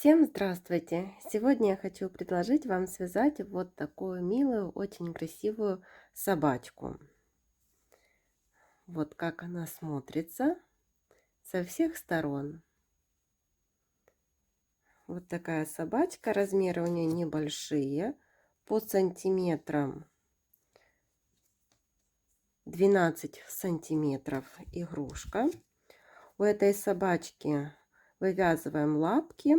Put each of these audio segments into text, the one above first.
Всем здравствуйте! Сегодня я хочу предложить вам связать вот такую милую, очень красивую собачку. Вот как она смотрится со всех сторон. Вот такая собачка, размеры у нее небольшие, по сантиметрам 12 сантиметров игрушка. У этой собачки вывязываем лапки,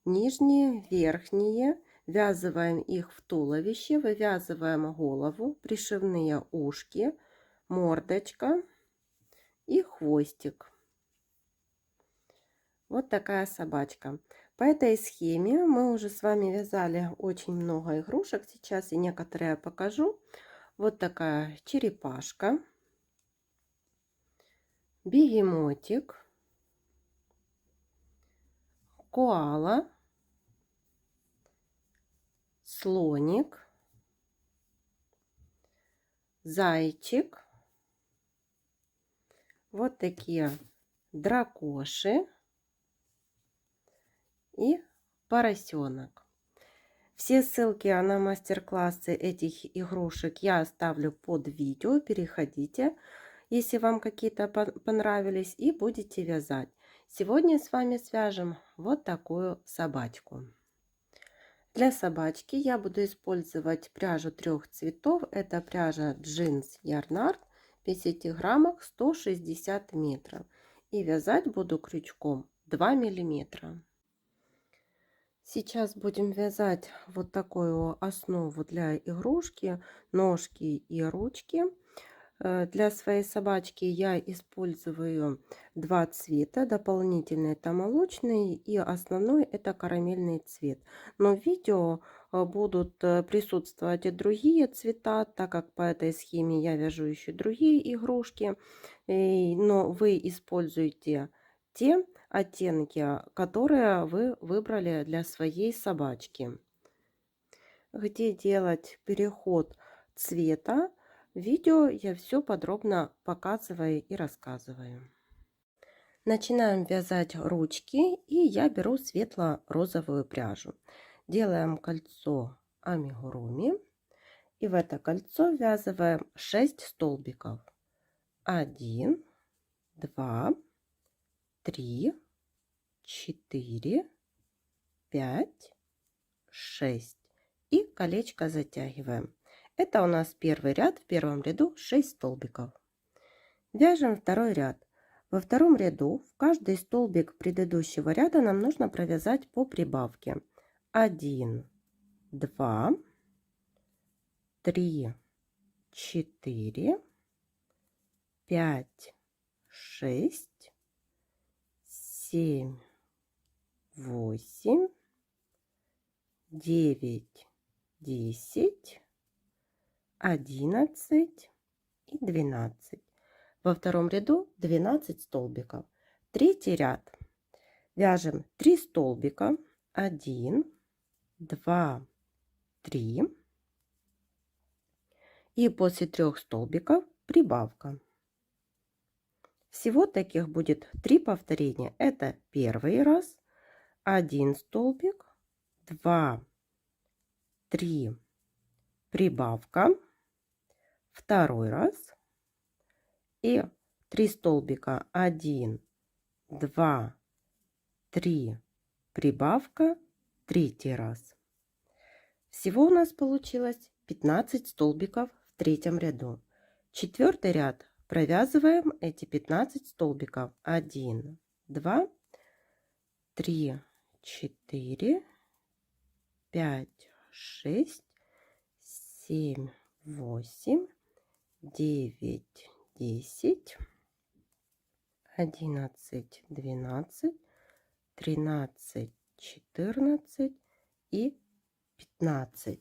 нижние, верхние, ввязываем их в туловище, вывязываем голову, пришивные ушки, мордочка и хвостик. Вот такая собачка. По этой схеме мы уже с вами вязали очень много игрушек. Сейчас и некоторые я покажу. Вот такая черепашка, бегемотик, коала, слоник, зайчик, вот такие дракоши и поросенок. Все ссылки на мастер-классы этих игрушек я оставлю под видео. Переходите, если вам какие-то понравились, и будете вязать. Сегодня с вами свяжем вот такую собачку. Для собачки я буду использовать пряжу 3 цветов. Это пряжа джинс Ярнард, 50 граммах, 160 метров. И вязать буду крючком 2 миллиметра. Сейчас будем вязать вот такую основу для игрушки, ножки и ручки. Для своей собачки я использую 2 цвета. Дополнительный это молочный и основной это карамельный цвет. Но в видео будут присутствовать и другие цвета, так как по этой схеме я вяжу еще другие игрушки. Но вы используете те оттенки, которые вы выбрали для своей собачки. Где делать переход цвета, в видео я все подробно показываю и рассказываю. Начинаем вязать ручки, и я беру светло-розовую пряжу. Делаем кольцо амигуруми, и в это кольцо ввязываем 6 столбиков. 1, 2, 3, 4, 5, 6. И колечко затягиваем. Это у нас первый ряд. В первом ряду 6 столбиков. Вяжем второй ряд. Во втором ряду в каждый столбик предыдущего ряда нам нужно провязать по прибавке. 1, 2, 3, 4, 5, 6, 7, 8, 9, 10, 11 и 12. Во втором ряду 12 столбиков. Третий ряд. Вяжем 3 столбика. 1, 2, 3. И после 3 столбиков прибавка. Всего таких будет 3 повторения. Это первый раз. 1 столбик. 2, 3, прибавка. Второй раз. И 3 столбика. 1, 2, 3, прибавка. Третий раз. Всего у нас получилось 15 столбиков в третьем ряду. Четвертый ряд провязываем эти 15 столбиков. 1, 2, 3, 4, 5, 6, 7, 8, 9, 10, 11, 12, 13, 14 и 15.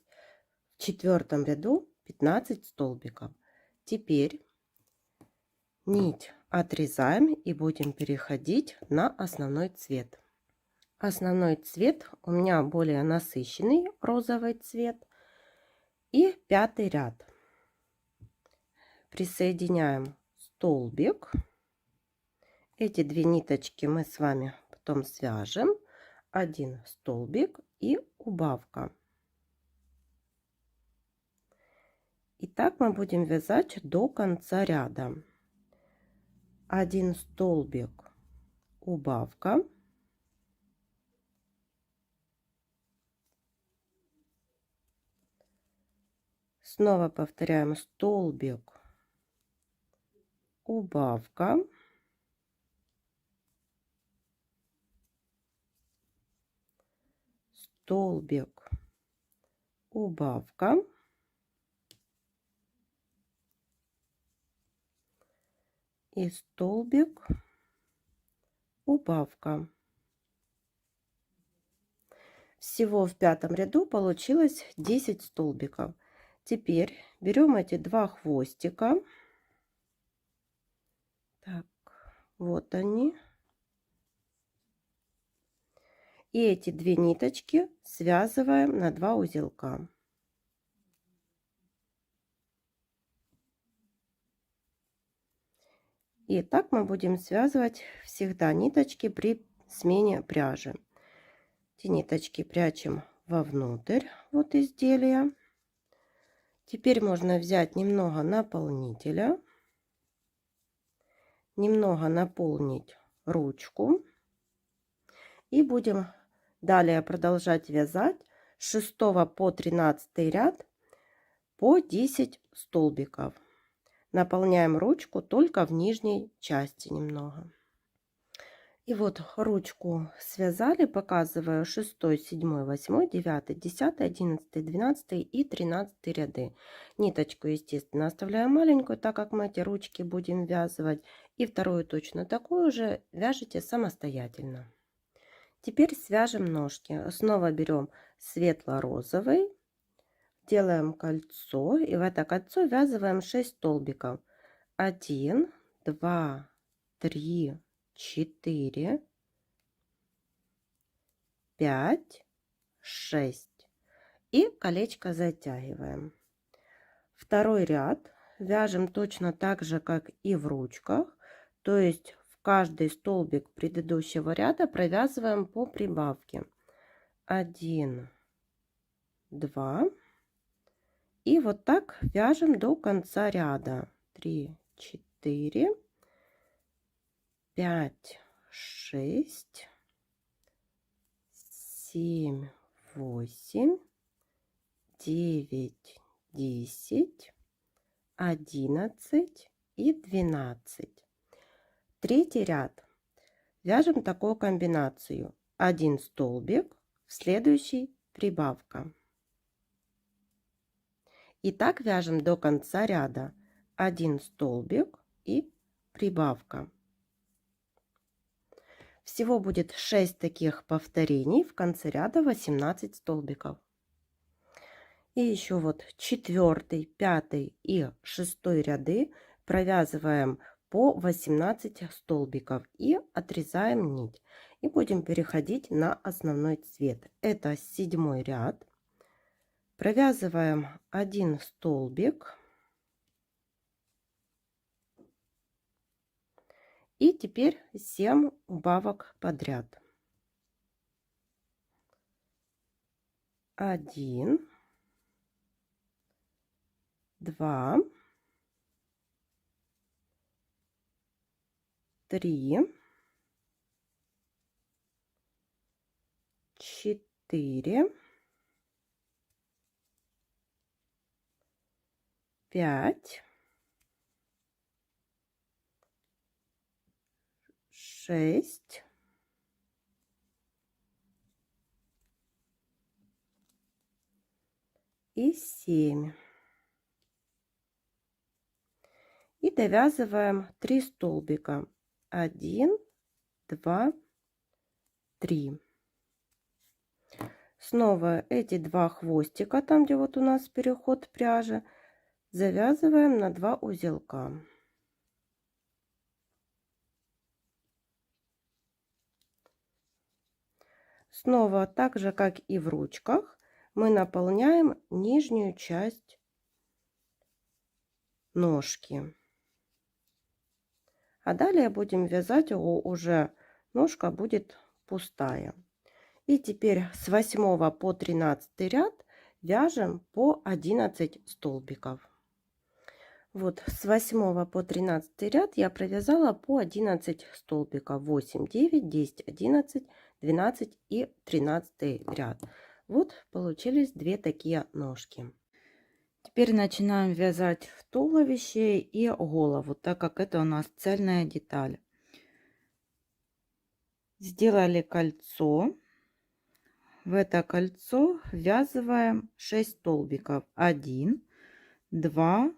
В четвертом ряду 15 столбиков. Теперь нить отрезаем и будем переходить на основной цвет. Основной цвет у меня более насыщенный розовый цвет. И пятый ряд. Присоединяем столбик. Эти 2 ниточки мы с вами потом свяжем. 1 столбик и убавка. И так мы будем вязать до конца ряда. 1 столбик, убавка. Снова повторяем: столбик, убавка. Столбик, убавка. И столбик, убавка. Всего в пятом ряду получилось 10 столбиков. Теперь берем эти два хвостика. Так, вот они. И эти две ниточки связываем на 2 узелка. И так мы будем связывать всегда ниточки при смене пряжи. Эти ниточки прячем вовнутрь вот изделия. Теперь можно взять немного наполнителя, немного наполнить ручку и будем далее продолжать вязать с 6 по 13 ряд по 10 столбиков. Наполняем ручку только в нижней части немного. И вот ручку связали, показываю 6, 7, 8, 9, 10, 11, 12 и 13 ряды. Ниточку, естественно, оставляем маленькую, так как мы эти ручки будем вязывать. И вторую точно такую же вяжите самостоятельно. Теперь свяжем ножки. Снова берем светло-розовый, делаем кольцо и в это кольцо ввязываем 6 столбиков. 1, 2, 3, 4, 5, 6 и колечко затягиваем. Второй ряд вяжем точно так же, как и в ручках, то есть в каждый столбик предыдущего ряда провязываем по прибавке. 1, 2 и вот так вяжем до конца ряда. 3, 4, 5, 6, 7, 8, 9, 10, 11 и 12. Третий ряд вяжем такую комбинацию: 1 столбик, в следующий прибавка. И так вяжем до конца ряда: 1 столбик и прибавка. Всего будет 6 таких повторений, в конце ряда 18 столбиков. И еще вот 4, 5 и 6 ряды провязываем по 18 столбиков и отрезаем нить. И будем переходить на основной цвет. Это 7 ряд. Провязываем 1 столбик. И теперь 7 убавок подряд. 1, 2, 3, 4, 5, 6, 7. И довязываем 3 столбика. 1, 2, 3. Снова эти два хвостика, там где вот у нас переход пряжи, завязываем на 2 узелка. Снова так же, как и в ручках, мы наполняем нижнюю часть ножки. А далее будем вязать, уже ножка будет пустая. И теперь с 8 по 13 ряд вяжем по 11 столбиков. Вот с 8 по 13 ряд я провязала по 11 столбиков. 8, 9, 10, 11, 12 и 13 ряд. Вот получились две такие ножки. Теперь начинаем вязать туловище и голову, так как это у нас цельная деталь. Сделали кольцо. В это кольцо ввязываем 6 столбиков. 1, 2,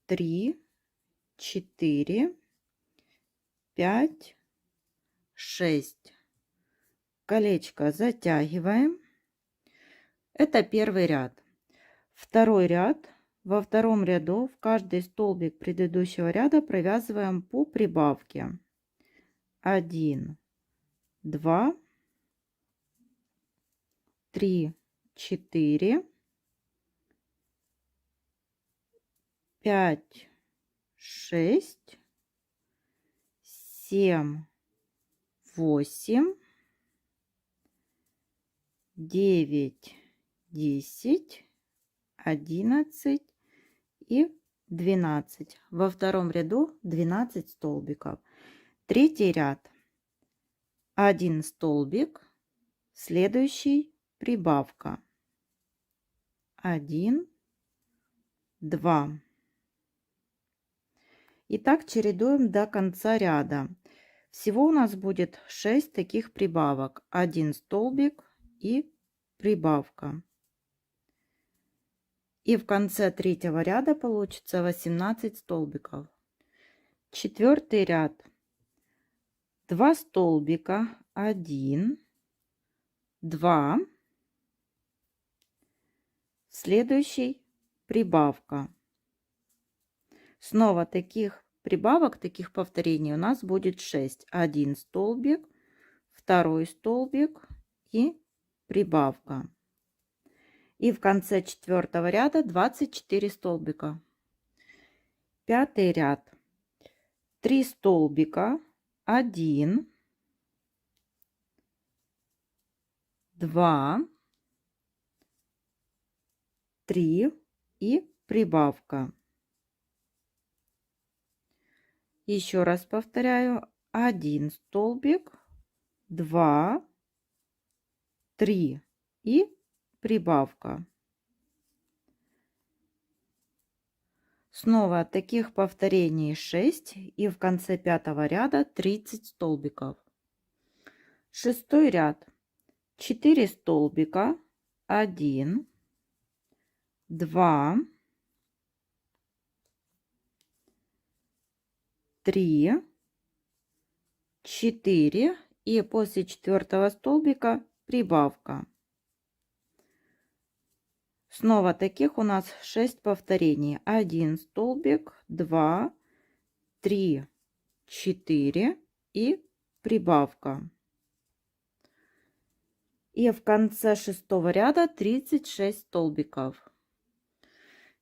3, 4, 5, 6. Колечко затягиваем. Это первый ряд. Второй ряд. Во втором ряду в каждый столбик предыдущего ряда провязываем по прибавке. 1, 2, 3, 4, 5, 6, 7, 8, 9, 10, 11 и 12. Во втором ряду 12 столбиков. Третий ряд. 1 столбик, следующий прибавка. 1, 2. И так чередуем до конца ряда. Всего у нас будет 6 таких прибавок. 1 столбик и прибавка. И в конце третьего ряда получится 18 столбиков. Четвертый ряд. 2 столбика, 1, 2, следующий прибавка. Снова таких прибавок, таких повторений у нас будет 6. 1 столбик, 2 столбик и прибавка. И в конце четвертого ряда 24 столбика. Пятый ряд. 3 столбика, 1, 2, 3 и прибавка. Еще раз повторяю. 1 столбик, 2, 3 и прибавка. Снова таких повторений 6 и в конце пятого ряда 30 столбиков. Шестой ряд. 4 столбика, 1, 2, 3, 4 и после четвертого столбика прибавка. Снова таких у нас 6 повторений. 1 столбик, 2, 3, 4 и прибавка. И в конце шестого ряда 36 столбиков.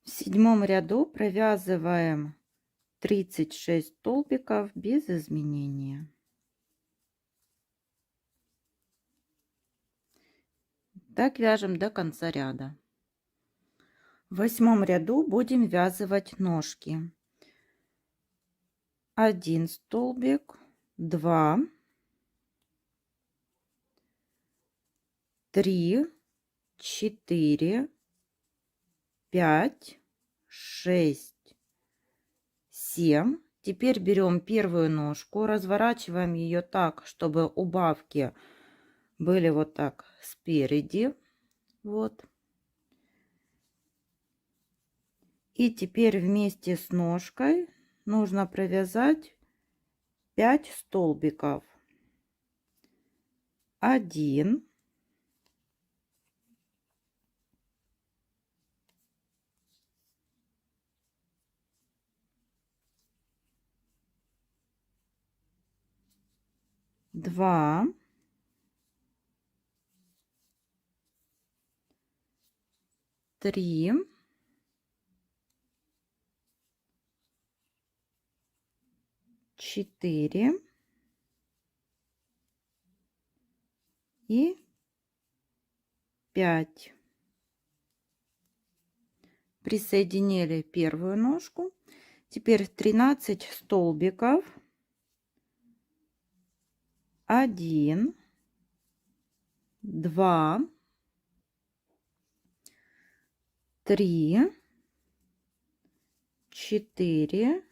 В седьмом ряду провязываем 36 столбиков без изменения. Так вяжем до конца ряда. В восьмом ряду будем вязывать ножки. 1 столбик, 2, 3, 4, 5, 6, 7. Теперь берем первую ножку, разворачиваем ее так, чтобы убавки были вот так спереди. Вот. И теперь вместе с ножкой нужно провязать 5 столбиков. 1, 2, 3, 4 и 5. Присоединили первую ножку. Теперь 13 столбиков. 1, 2, 3, 4,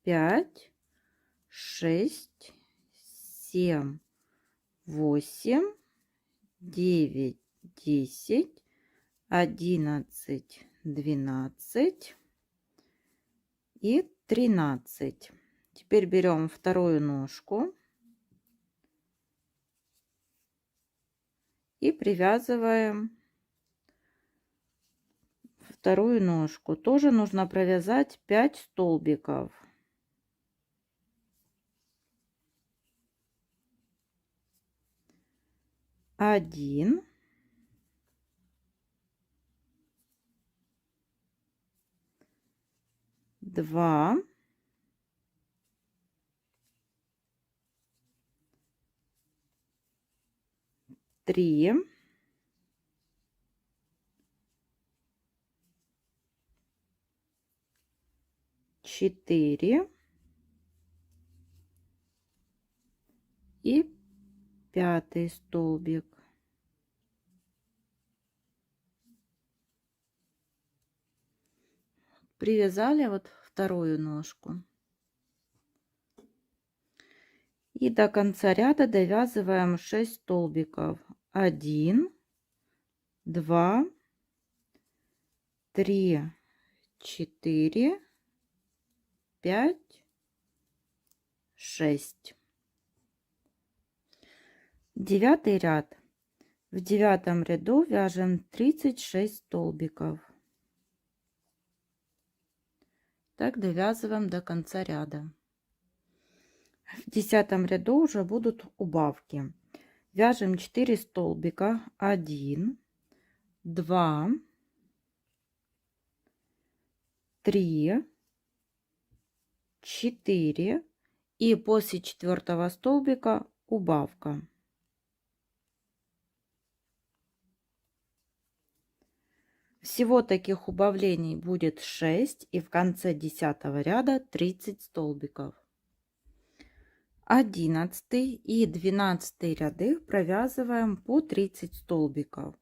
5, 6, 7, 8, 9, 10, 11, 12 и 13. Теперь берем вторую ножку и привязываем вторую ножку. Тоже нужно провязать 5 столбиков. 1, 2, 3, 4 и пятый столбик. Привязали вот вторую ножку. И до конца ряда довязываем 6 столбиков. 1, 2, 3, 4, 5, 6. Девятый ряд. В девятом ряду вяжем 36 столбиков. Так довязываем до конца ряда. В десятом ряду уже будут убавки. Вяжем 4 столбика. 1, 2, 3, 4 и после четвертого столбика убавка. Всего таких убавлений будет 6 и в конце 10 ряда 30 столбиков. 11 и 12 ряды провязываем по 30 столбиков.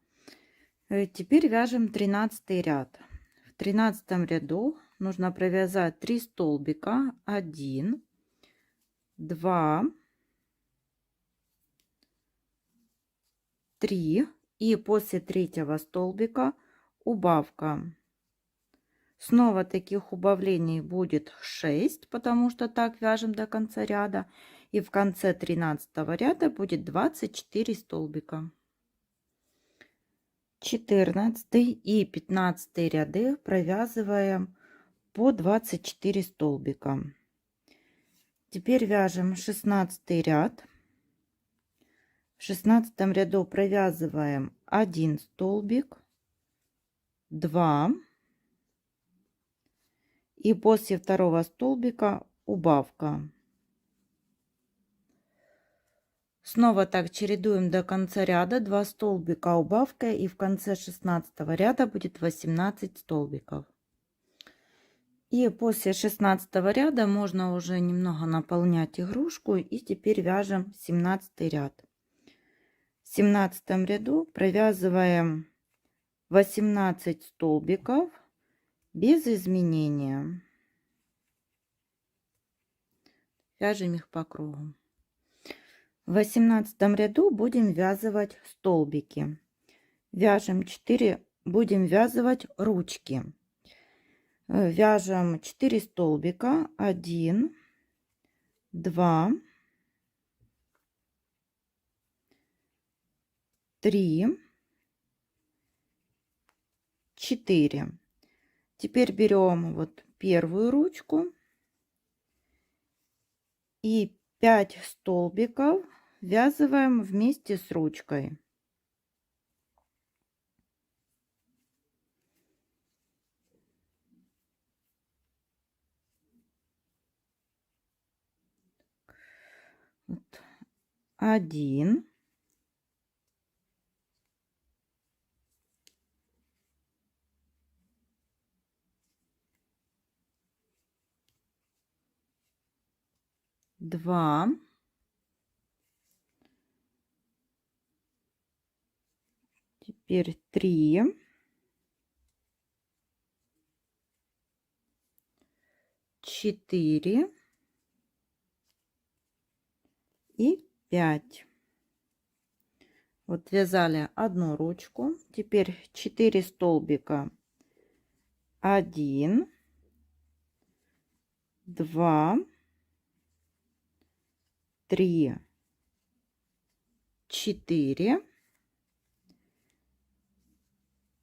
Теперь вяжем 13 ряд. В 13 ряду нужно провязать 3 столбика. 1, 2, 3 и после третьего столбика убавка. Снова таких убавлений будет 6, потому что так вяжем до конца ряда. И в конце 13 ряда будет 24 столбика. 14 и 15 ряды провязываем по 24 столбика. Теперь вяжем 16 ряд. В 16 ряду провязываем 1 столбик, 2 и после второго столбика убавка. Снова так чередуем до конца ряда, 2 столбика убавка, и в конце 16 ряда будет 18 столбиков. И после 16 ряда можно уже немного наполнять игрушку, и теперь вяжем 17 ряд. В 17 ряду провязываем 18 столбиков без изменения. Вяжем их по кругу. В 18 ряду будем вязывать столбики. Вяжем 4, будем вязывать ручки. Вяжем 4 столбика. 1, 2, 3, 4. Теперь берем вот первую ручку и 5 столбиков ввязываем вместе с ручкой. Вот. 1, 2, теперь 3, 4 и 5. Вот вязали одну ручку, теперь 4 столбика, 1, 2, 3, 4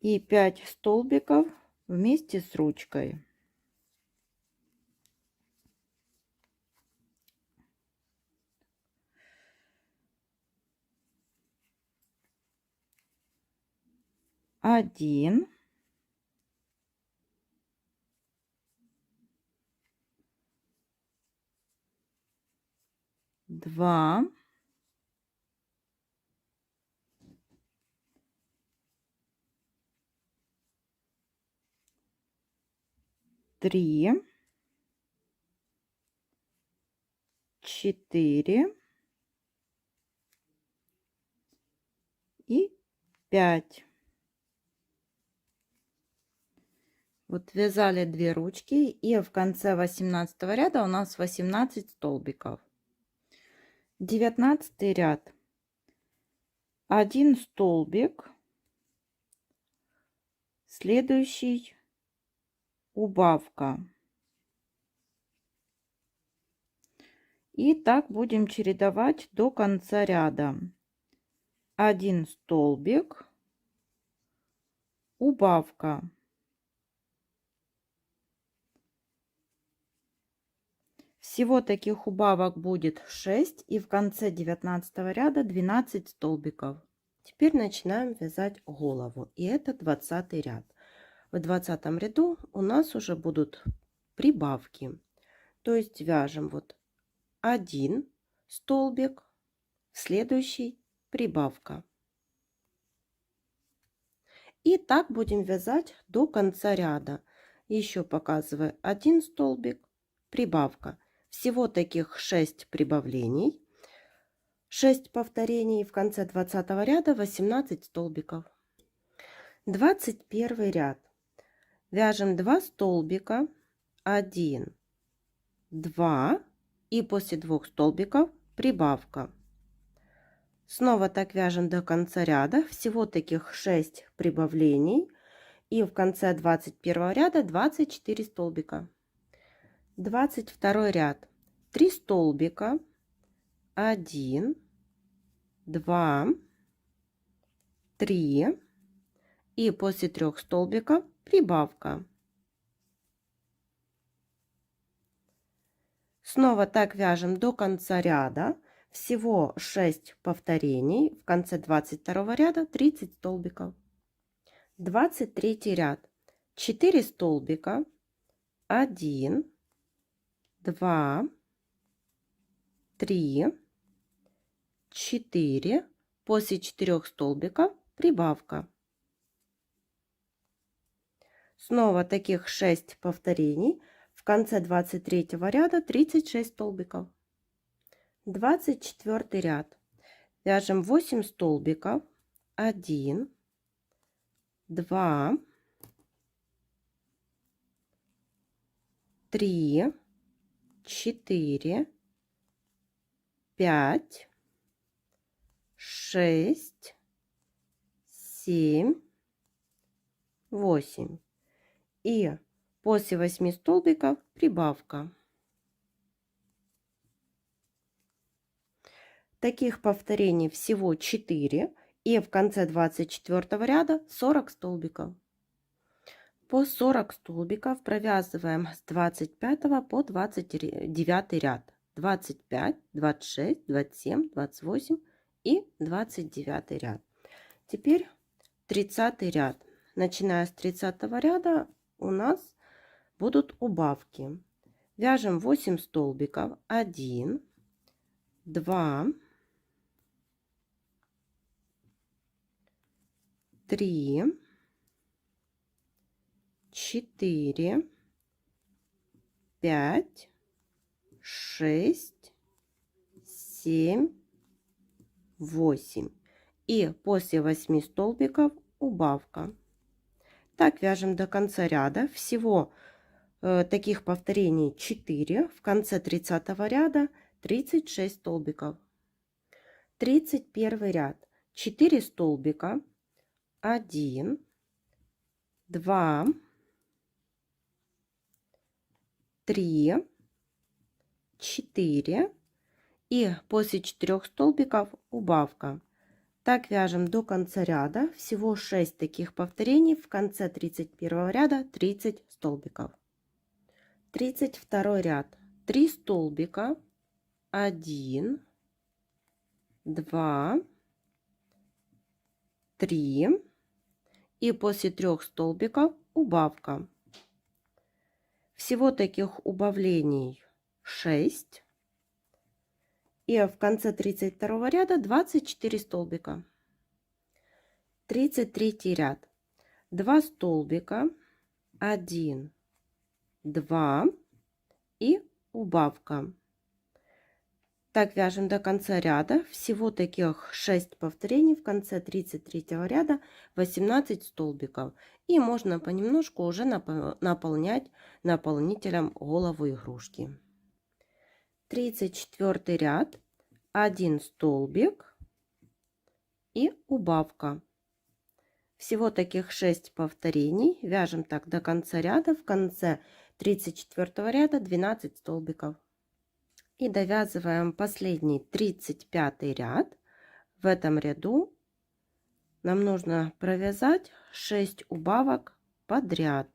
и 5 столбиков вместе с ручкой. Один, два, три, 4 и 5. Вот вязали 2 ручки, и в конце 18 ряда у нас 18 столбиков. 19 ряд. 1 столбик, следующий убавка. И так будем чередовать до конца ряда. 1 столбик, убавка. Всего таких убавок будет 6, и в конце 19 ряда 12 столбиков. Теперь начинаем вязать голову, и это 20 ряд. В 20 ряду у нас уже будут прибавки, то есть вяжем вот 1 столбик, следующий прибавка. И так будем вязать до конца ряда. Еще показываю 1 столбик, прибавка. Всего таких 6 прибавлений, 6 повторений. В конце 20 ряда 18 столбиков. 21 ряд. Вяжем 2 столбика, 1, 2 и после 2 столбиков прибавка. Снова так вяжем до конца ряда. Всего таких 6 прибавлений. И в конце 21 ряда 24 столбика. 22 ряд. 3 столбика, 1, 2, 3 и после 3 столбиков прибавка. Снова так вяжем до конца ряда. Всего 6 повторений. В конце 22 ряда 30 столбиков. 23 ряд. 4 столбика, 1, 2, 3, 4. После 4 столбиков прибавка. Снова таких 6 повторений. В конце 23 ряда 36 столбиков. 24 ряд. Вяжем 8 столбиков, 1, 2, 3, 4, 5, 6, 7, 8. И после 8 столбиков прибавка. Таких повторений всего 4. И в конце 24 ряда 40 столбиков. По 40 столбиков провязываем с 25 по 29 ряд. 25, 26, 27, 28 и 29 ряд. Теперь 30 ряд. Начиная с 30 ряда у нас будут убавки. Вяжем 8 столбиков, 1, 2, 3, 4, 5, 6, 7, 8. И после 8 столбиков убавка. Так вяжем до конца ряда. Всего таких повторений 4. В конце 30 ряда 36 столбиков. 31 ряд. 4 столбика. 1, 2, 3, 4. И после 4 столбиков убавка. Так вяжем до конца ряда. Всего 6 таких повторений. В конце 31 ряда 30 столбиков. 32 ряд. 3 столбика. 1, 2, 3. И после 3 столбиков убавка. Всего таких убавлений 6. И в конце 32 ряда 24 столбика. 33 ряд. 2 столбика. 1, 2 и убавка. Так вяжем до конца ряда. Всего таких 6 повторений. В конце 33 ряда 18 столбиков. И можно понемножку уже наполнять наполнителем голову игрушки. 34 ряд. 1 столбик и убавка. Всего таких 6 повторений. Вяжем так до конца ряда. В конце 34 ряда 12 столбиков. И довязываем последний 35 ряд. В этом ряду нам нужно провязать 6 убавок подряд.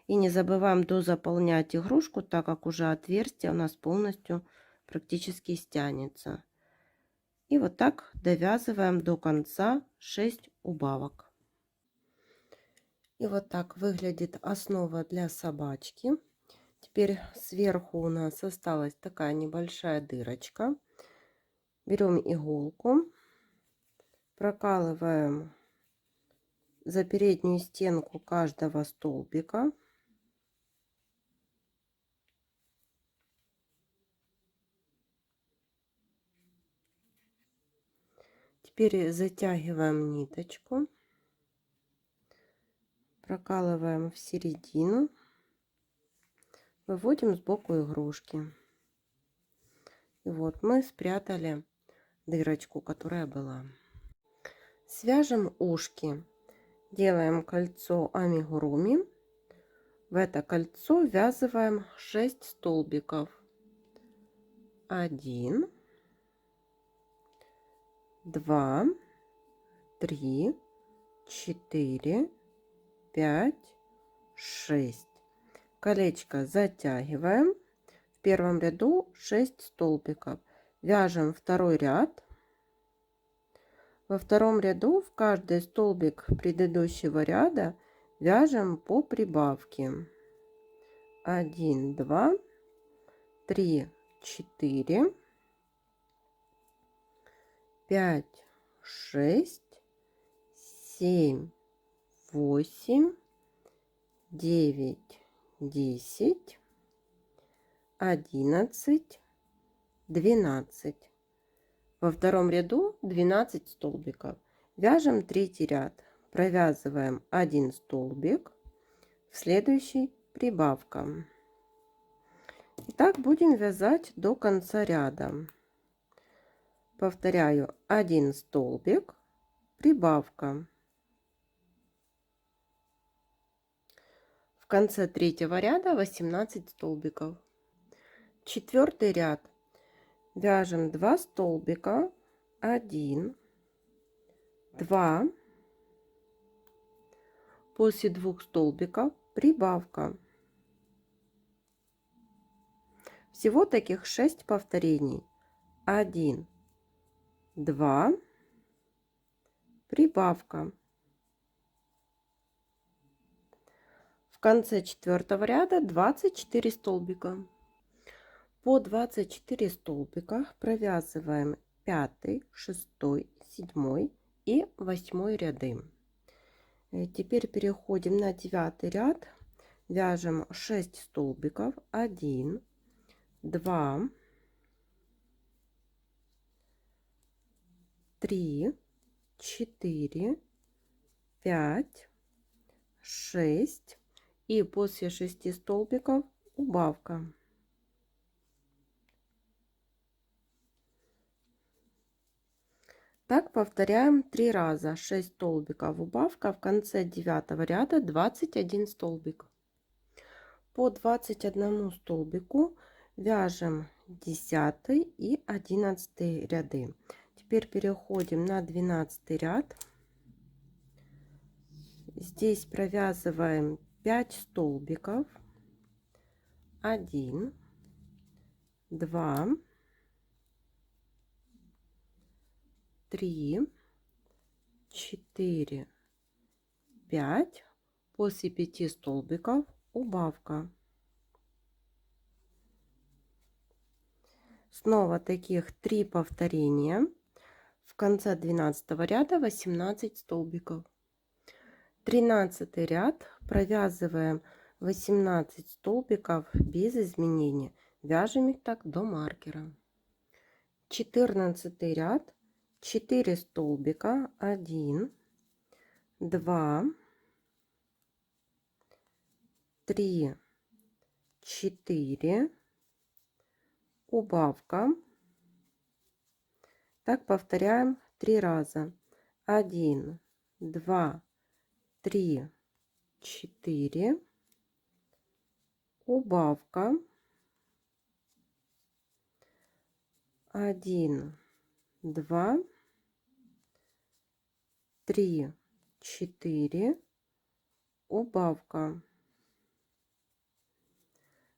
И не забываем дозаполнять игрушку, так как уже отверстие у нас полностью практически стянется. И вот так довязываем до конца 6 убавок. И вот так выглядит основа для собачки. Теперь сверху у нас осталась такая небольшая дырочка. Берем иголку, прокалываем за переднюю стенку каждого столбика. Теперь затягиваем ниточку, прокалываем в середину, выводим сбоку игрушки. И вот мы спрятали дырочку, которая была. Свяжем ушки. Делаем кольцо амигуруми. В это кольцо ввязываем 6 столбиков. 1, 2, 3, 4, 5, 6. Колечко затягиваем. В первом ряду 6 столбиков. Вяжем второй ряд. Во втором ряду в каждый столбик предыдущего ряда вяжем по прибавке. 1, 2, 3, 4, 5, 6, 7, 8, 9, 10, 11, 12. Во втором ряду 12 столбиков. Вяжем третий ряд. Провязываем 1 столбик. В следующий прибавка. И так будем вязать до конца ряда. Повторяю, 1 столбик, прибавка. В конце третьего ряда 18 столбиков. Четвертый ряд. Вяжем 2 столбика, 1, 2. После 2 столбиков прибавка. Всего таких 6 повторений. 1, 2, прибавка. В конце четвертого ряда 24 столбика. По 24 столбика провязываем 5, 6, 7 и 8 ряды. Теперь переходим на 9 ряд. Вяжем 6 столбиков. 1, 2, 3, 4, 5, 6. И после 6 столбиков убавка. Так повторяем 3 раза. 6 столбиков убавка. В конце 9 ряда 21 столбик. По 21 столбику вяжем 10 и 11 ряды. Теперь переходим на 12 ряд. Здесь провязываем 5 столбиков. 1, 2, 3, 4, 5. После 5 столбиков убавка. Снова таких 3 повторения. В конце 12 ряда 18 столбиков. 13 ряд провязываем 18 столбиков без изменения. Вяжем их так до маркера. 14 ряд 4 столбика. 1, 2, 3, 4. Убавка. Так повторяем 3 раза. 1, 2, 3, 4. Убавка. 1, 2, 3, 4. Убавка.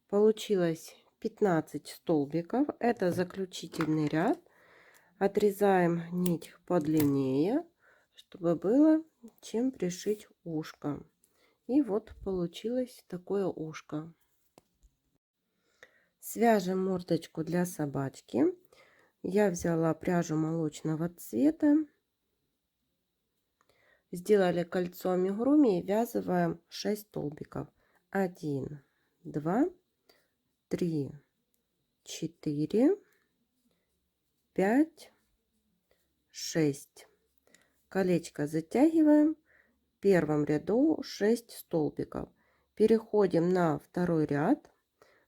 Получилось 15 столбиков. Это заключительный ряд. Отрезаем нить подлиннее, чтобы было чем пришить ушко. И вот получилось такое ушко. Свяжем мордочку для собачки. Я взяла пряжу молочного цвета. Сделали кольцо амигуруми и ввязываем 6 столбиков. 1, 2, 3, 4, 5, 6. Колечко затягиваем. В первом ряду 6 столбиков. Переходим на второй ряд.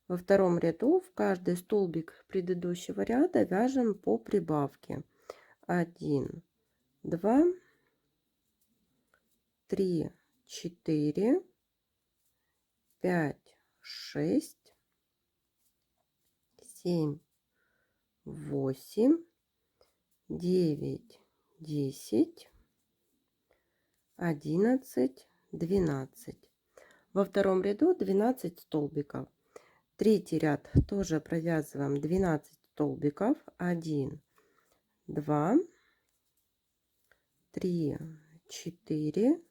Во втором ряду в каждый столбик предыдущего ряда вяжем по прибавке. 1, 2, 3, 4, 5, 6, 7, 8, 9, 10, 11, 12. Во втором ряду 12 столбиков. Третий ряд тоже провязываем 12 столбиков. 1, 2, 3, 4,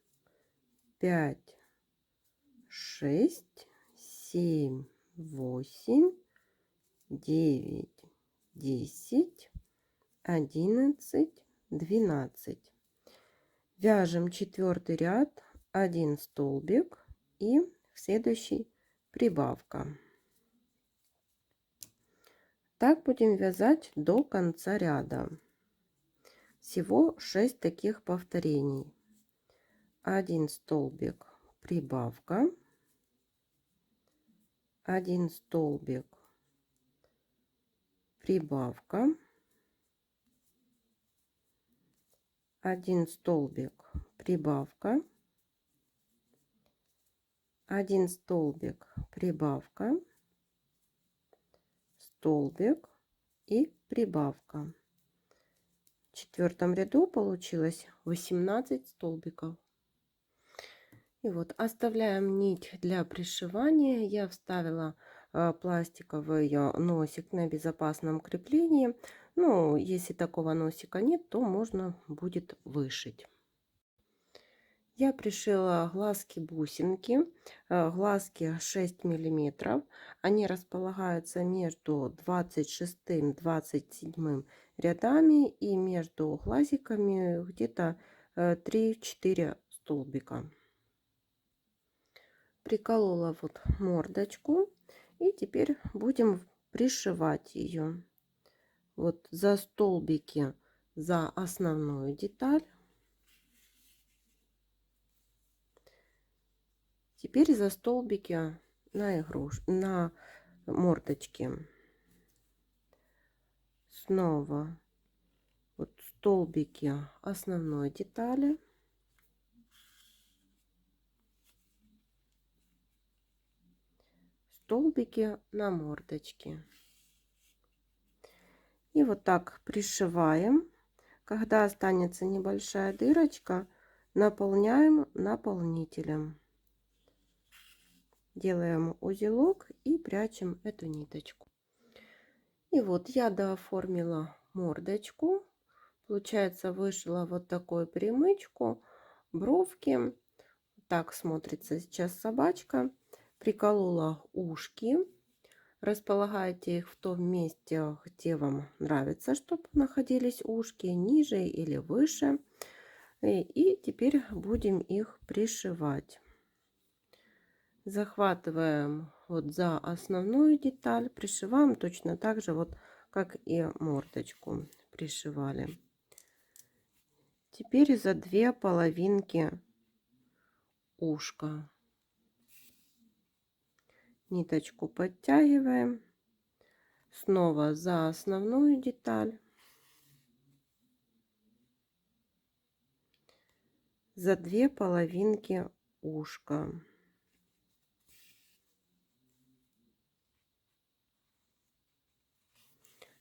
5, 6, 7, 8, 9, 10, 11, 12. Вяжем четвертый ряд, 1 столбик и в следующий прибавка. Так будем вязать до конца ряда. Всего 6 таких повторений. 1 столбик, прибавка, 1 столбик, прибавка, 1 столбик, прибавка, 1 столбик, прибавка, столбик и прибавка. В четвертом ряду получилось 18 столбиков. И вот оставляем нить для пришивания. Я вставила пластиковый носик на безопасном креплении. Ну, если такого носика нет, то можно будет вышить. Я пришила глазки-бусинки. Глазки 6 миллиметров. Они располагаются между 26-27 рядами и между глазиками где-то 3-4 столбика. Приколола вот мордочку и теперь будем пришивать ее. Вот за столбики за основную деталь. Теперь за столбики на мордочке. Снова вот столбики основной детали. Столбики на мордочке. И вот так пришиваем. Когда останется небольшая дырочка, наполняем наполнителем. Делаем узелок и прячем эту ниточку. И вот я дооформила мордочку. Получается, вышила вот такую примычку, бровки. Так смотрится сейчас собачка. Приколола ушки. Располагайте их в том месте, где вам нравится, чтобы находились ушки, ниже или выше. И теперь будем их пришивать. Захватываем вот за основную деталь, пришиваем точно так же, вот как и мордочку пришивали. Теперь за две половинки ушка. Ниточку подтягиваем. Снова за основную деталь. За две половинки ушка.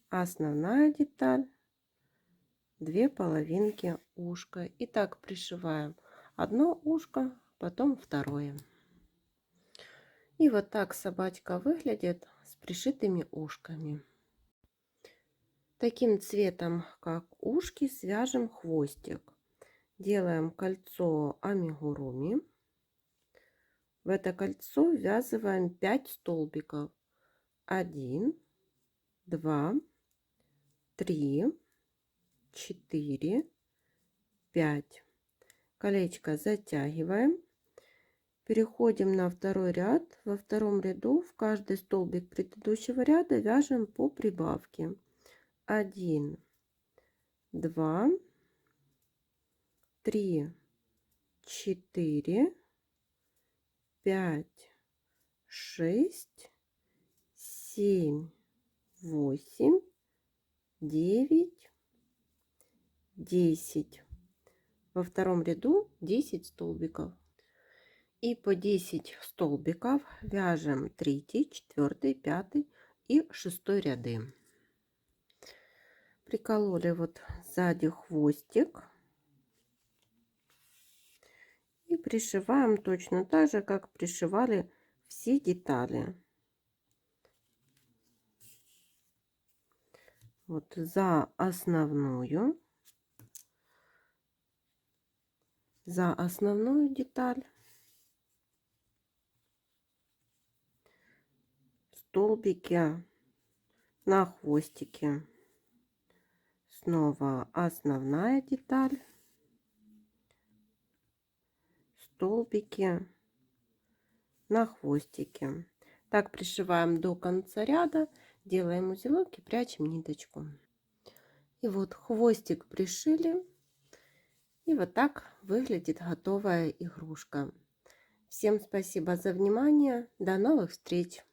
Основная деталь, две половинки ушка. И так пришиваем одно ушко, потом второе. И вот так собачка выглядит с пришитыми ушками. Таким цветом, как ушки, свяжем хвостик. Делаем кольцо амигуруми. В это кольцо ввязываем 5 столбиков. 1, 2, 3, 4, 5. Колечко затягиваем. Переходим на второй ряд. Во втором ряду в каждый столбик предыдущего ряда вяжем по прибавке. 1, 2, 3, 4, 5, 6, 7, 8, 9, 10. Во втором ряду 10 столбиков. И по 10 столбиков вяжем 3, 4, 5 и 6 ряды. Прикололи вот сзади хвостик. И пришиваем точно так же, как пришивали все детали. Вот за основную деталь. Столбики на хвостике. Снова основная деталь. Столбики на хвостике. Так пришиваем до конца ряда, делаем узелок и прячем ниточку. И вот хвостик пришили. И вот так выглядит готовая игрушка. Всем спасибо за внимание. До новых встреч!